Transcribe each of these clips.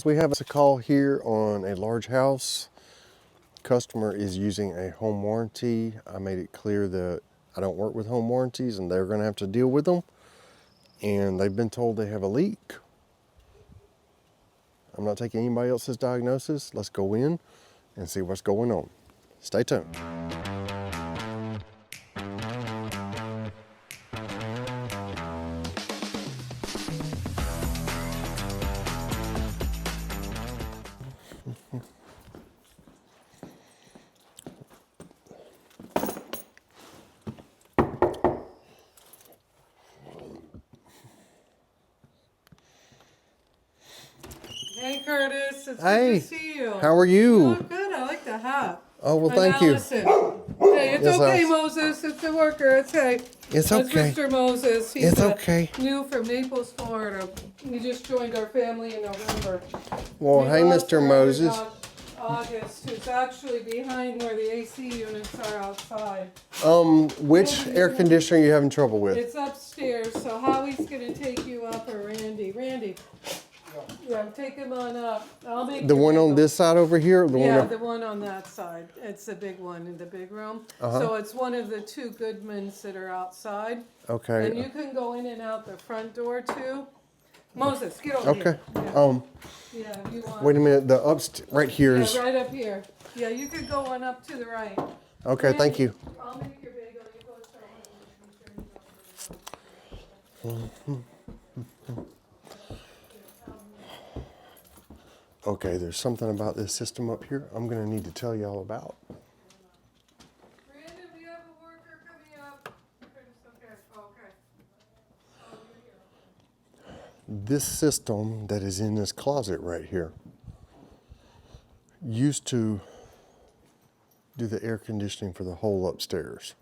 We have a call here on a large house. Customer is using a home warranty. I made it clear that I don't work with home warranties and they're gonna have to deal with them. And they've been told they have a leak. I'm not taking anybody else's diagnosis. Let's go in and see what's going on. Stay tuned. Hey Curtis, it's Hey, good to see you. How are you? You look good. I like the hat. Oh, well, And thank you. Allison. Hey, it's Yes, okay, Allison. Moses. It's the worker. It's okay. It's That's okay. Mr. Moses. He's It's okay. new from Naples, Florida. He just joined our family in November. Well, We hey, lost Mr. her in Moses. August, who's actually behind where the AC units are outside. Which air conditioner are you having trouble with? It's upstairs, so Howie's gonna take you up, or Randy. Randy. Yeah, take him on up. I'll make The your one on bagel. this side over here? Or the Yeah, one the one on that side. It's the big one in the big room. Uh-huh. So it's one of the two Goodmans that are outside. Okay. And you can go in and out the front door too. Moses, get over Okay. here. Yeah, if you want. Wait a minute. The right here is. Yeah, right up here. Yeah, you could go on up to the right. Okay. Thank you. I'll make your bagel. You go start. Okay. There's something about this system up here I'm gonna need to tell y'all about. Brandon, we have a worker coming up. Okay. Oh, you're here. This system that is in this closet right here used to do the air conditioning for the whole upstairs.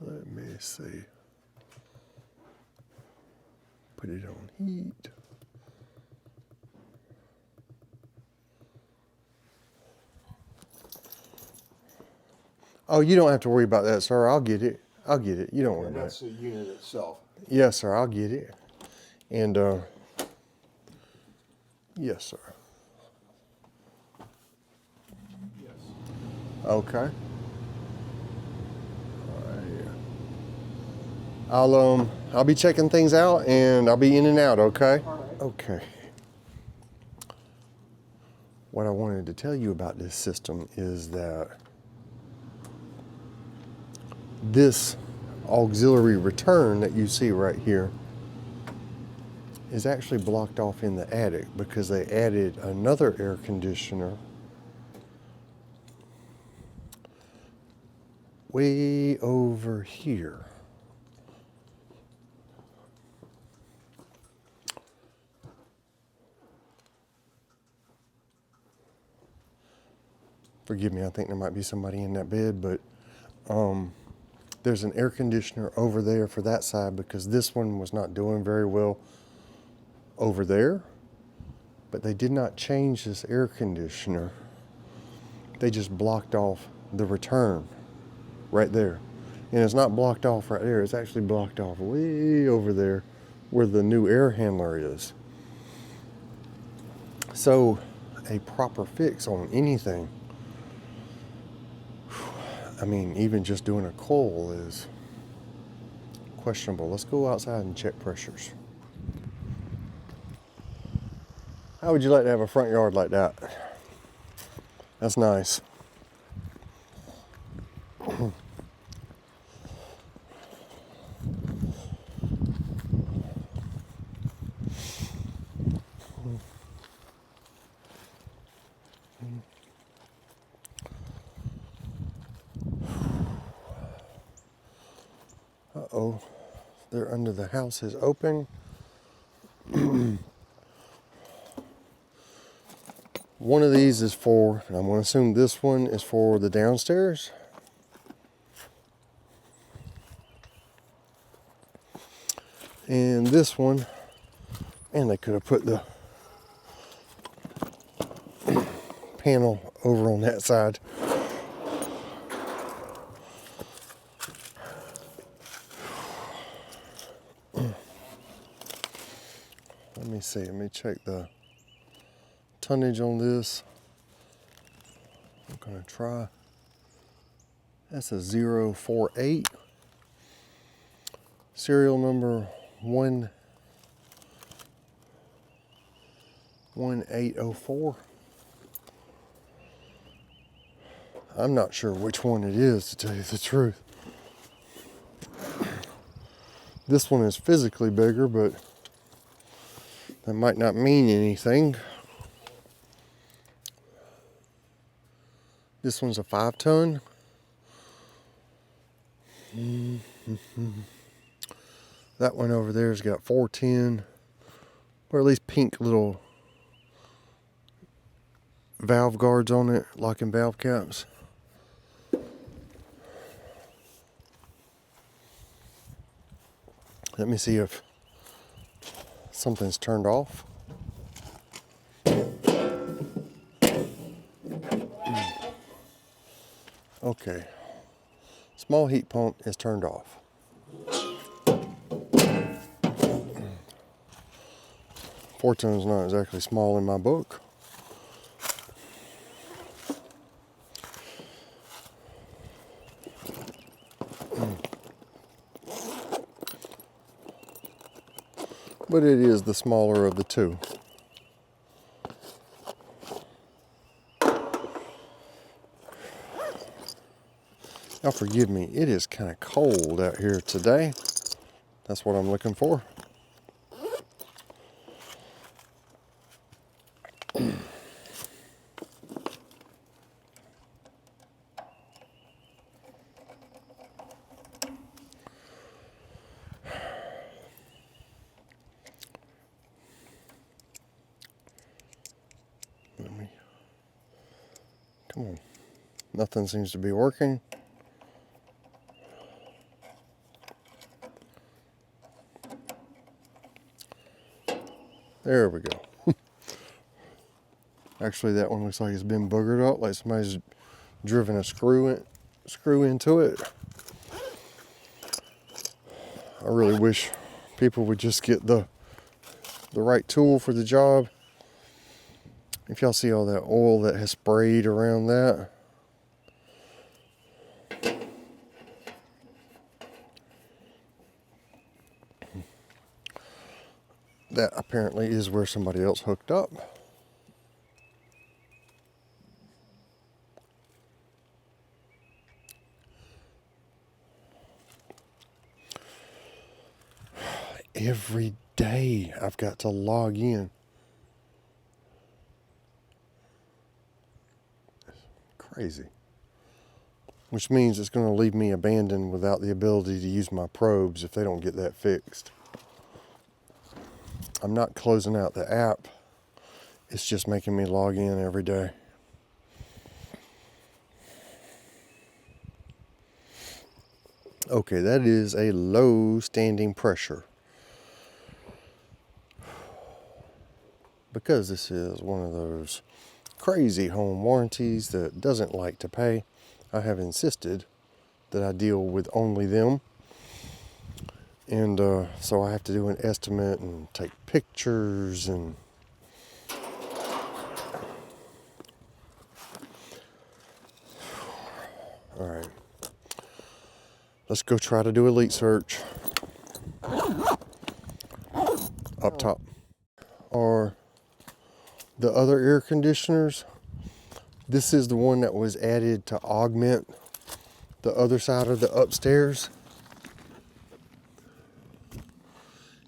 Let me see. Put it on heat. Oh, you don't have to worry about that, sir. I'll get it. I'll get it. You don't worry And about that's it. the unit itself. Yes, sir. I'll get it. And yes, sir. Yes. Okay. I'll be checking things out and I'll be in and out, okay? All right. Okay. What I wanted to tell you about this system is that this auxiliary return that you see right here is actually blocked off in the attic because they added another air conditioner way over here. Forgive me, I think there might be somebody in that bed, but there's an air conditioner over there for that side because this one was not doing very well over there. But they did not change this air conditioner. They just blocked off the return right there. And it's not blocked off right there, it's actually blocked off way over there where the new air handler is. So a proper fix on anything, I mean, even just doing a coil is questionable. Let's go outside and check pressures. How would you like to have a front yard like that? That's nice. Uh-oh, they're under the house is open. One of these is for, and I'm going to assume this one is for the downstairs. And this one, and they could have put the panel over on that side. Let me see, let me check the tonnage on this. I'm gonna try. That's a 048. Serial number 11804. I'm not sure which one it is, to tell you the truth. This one is physically bigger, but that might not mean anything. This one's a 5-ton. That one over there's got 410, or at least pink little valve guards on it, locking valve caps. Let me see if something's turned off. Okay, small heat pump is turned off. 4 tons not exactly small in my book. But it is the smaller of the two. Now forgive me, it is kind of cold out here today. That's what I'm looking for. Come on. Nothing seems to be working. There we go. Actually, that one looks like it's been boogered up, like somebody's driven a screw into it. I really wish people would just get the right tool for the job. If y'all see all that oil that has sprayed around that. That apparently is where somebody else hooked up. Every day I've got to log in. Crazy. Which means it's going to leave me abandoned without the ability to use my probes if they don't get that fixed. I'm not closing out the app. It's just making me log in every day. Okay, that is a low standing pressure. Because this is one of those crazy home warranties that doesn't like to pay, I have insisted that I deal with only them. And so I have to do an estimate and take pictures and all right. Let's go try to do a leak search. Up top are the other air conditioners. This is the one that was added to augment the other side of the upstairs.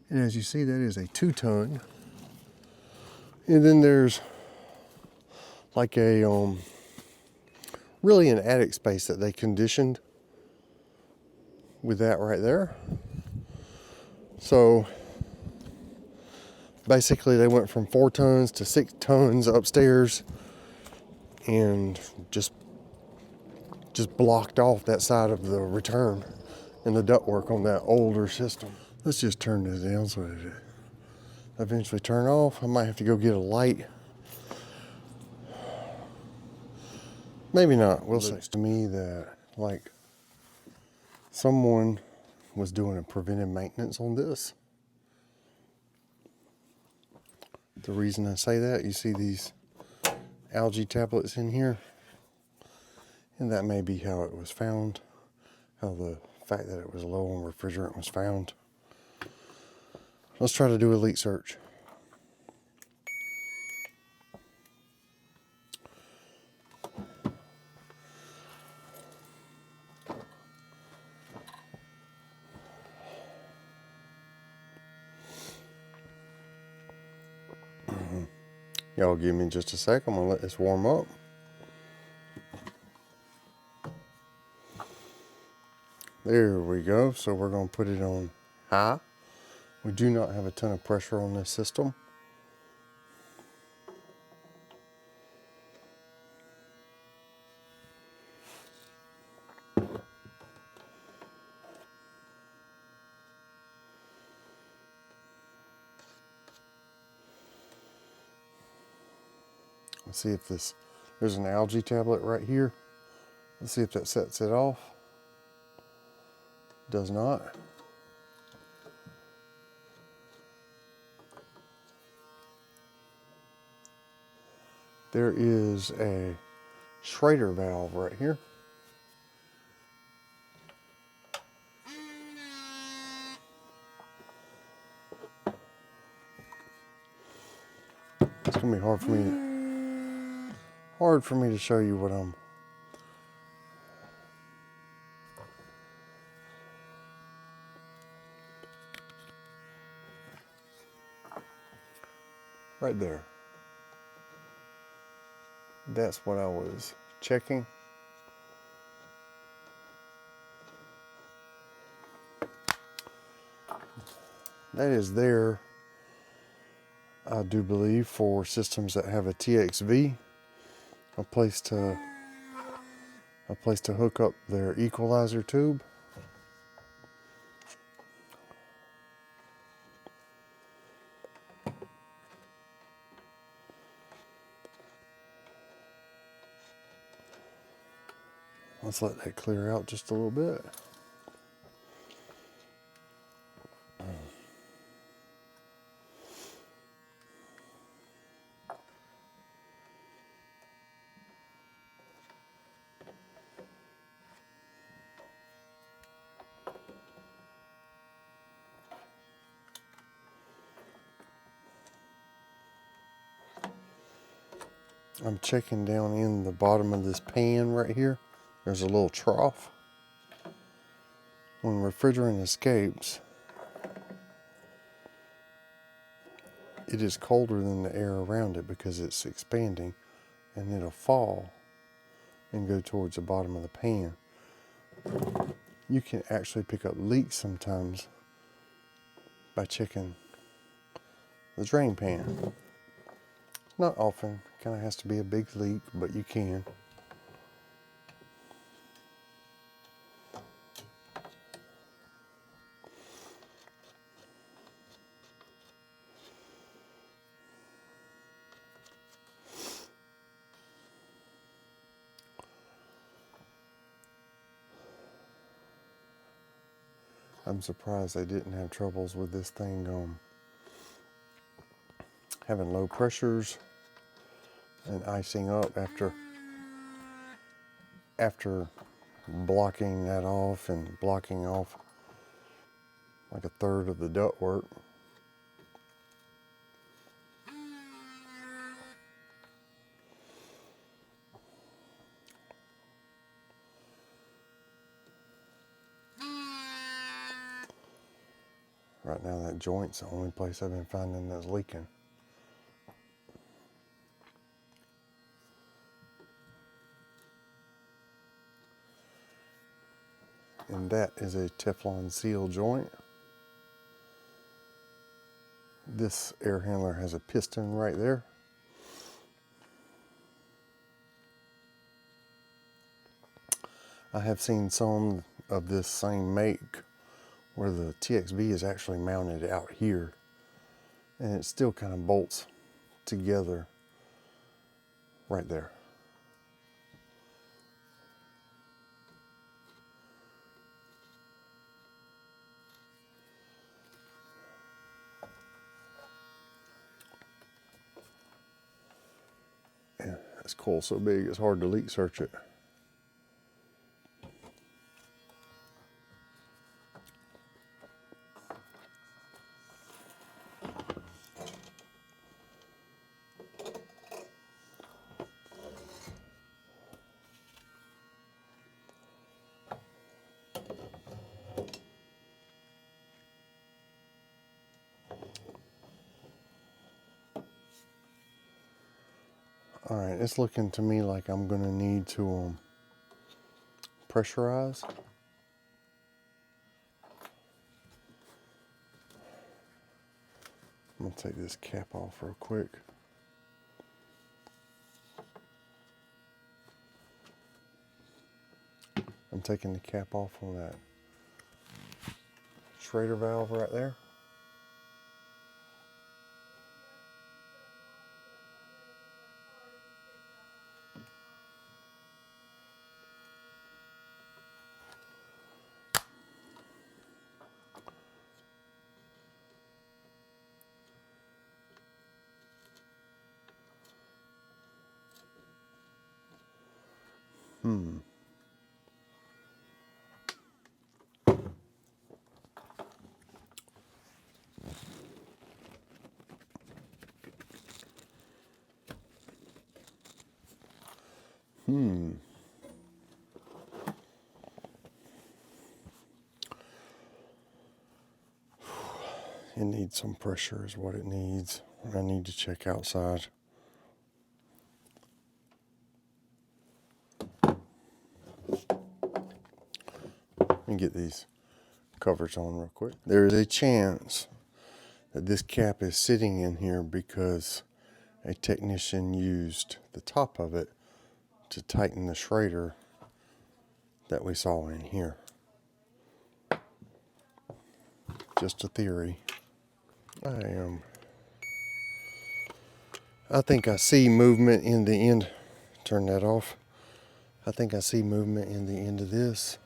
And as you see, that is a 2-ton. And then there's like a, really an attic space that they conditioned with that right there. So basically they went from 4 tons to 6 tons upstairs and just blocked off that side of the return and the ductwork on that older system. Let's just turn this down so it eventually turn off. I might have to go get a light. Maybe not, we'll see. To me that like someone was doing a preventive maintenance on this. The reason I say that, you see these algae tablets in here, and that may be how it was found, how the fact that it was low on refrigerant was found. Let's try to do a leak search. Y'all give me just a sec. I'm gonna let this warm up. There we go. So we're gonna put it on high. We do not have a ton of pressure on this system. Let's see if there's an algae tablet right here. Let's see if that sets it off. Does not. There is a Schrader valve right here. It's gonna be hard for me to show you what I'm. Right there. That's what I was checking. That is there, I do believe, for systems that have a TXV, a place to hook up their equalizer tube. Let's let that clear out just a little bit. I'm checking down in the bottom of this pan right here. There's a little trough. When refrigerant escapes, it is colder than the air around it because it's expanding, and it'll fall and go towards the bottom of the pan. You can actually pick up leaks sometimes by checking the drain pan. Not often, kind of has to be a big leak, but you can. I'm surprised they didn't have troubles with this thing having low pressures and icing up after blocking that off and blocking off like a third of the ductwork. Right now that joint's the only place I've been finding that's leaking. And that is a Teflon seal joint. This air handler has a piston right there. I have seen some of this same make where the TXV is actually mounted out here, and it still kind of bolts together right there. This coil's so big it's hard to leak search it. All right, it's looking to me like I'm gonna need to pressurize. I'm gonna take this cap off real quick. I'm taking the cap off on that Schrader valve right there. It needs some pressure is what it needs. I need to check outside. Let me get these covers on real quick. There is a chance that this cap is sitting in here because a technician used the top of it to tighten the Schrader that we saw in here. Just a theory. I think I see movement in the end. Turn that off. I think I see movement in the end of this.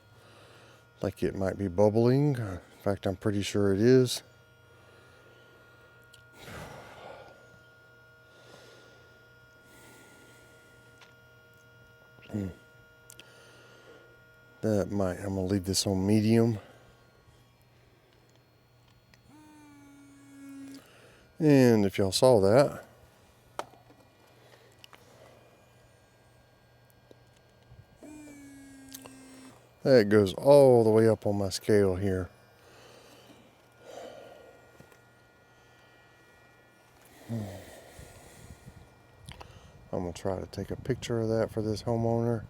Like it might be bubbling. In fact, I'm pretty sure it is. I'm gonna leave this on medium. And if y'all saw that, that goes all the way up on my scale here. I'm gonna try to take a picture of that for this homeowner.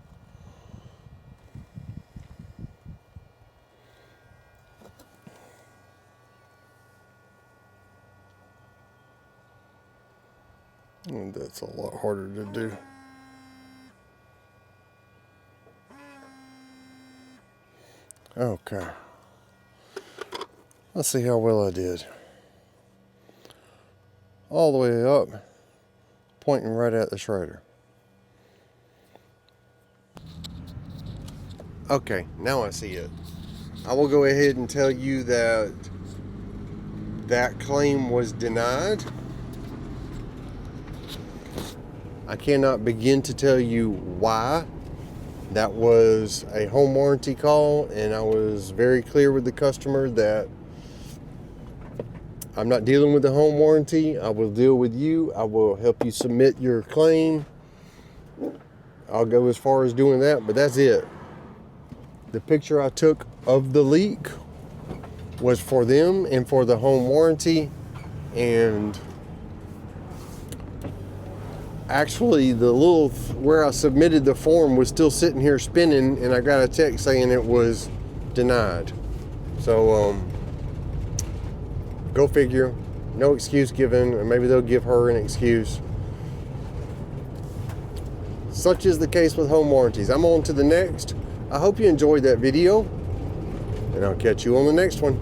And that's a lot harder to do. Okay. Let's see how well I did. All the way up, pointing right at the Schrader. Okay, now I see it. I will go ahead and tell you that that claim was denied. I cannot begin to tell you why. That was a home warranty call, and I was very clear with the customer that I'm not dealing with the home warranty. I will deal with you. I will help you submit your claim. I'll go as far as doing that, but that's it. The picture I took of the leak was for them and for the home warranty, and actually the little where I submitted the form was still sitting here spinning, and I got a text saying it was denied. So go figure. No excuse given, or maybe they'll give her an excuse. Such is the case with home warranties. I'm on to the next. I hope you enjoyed that video, and I'll catch you on the next one.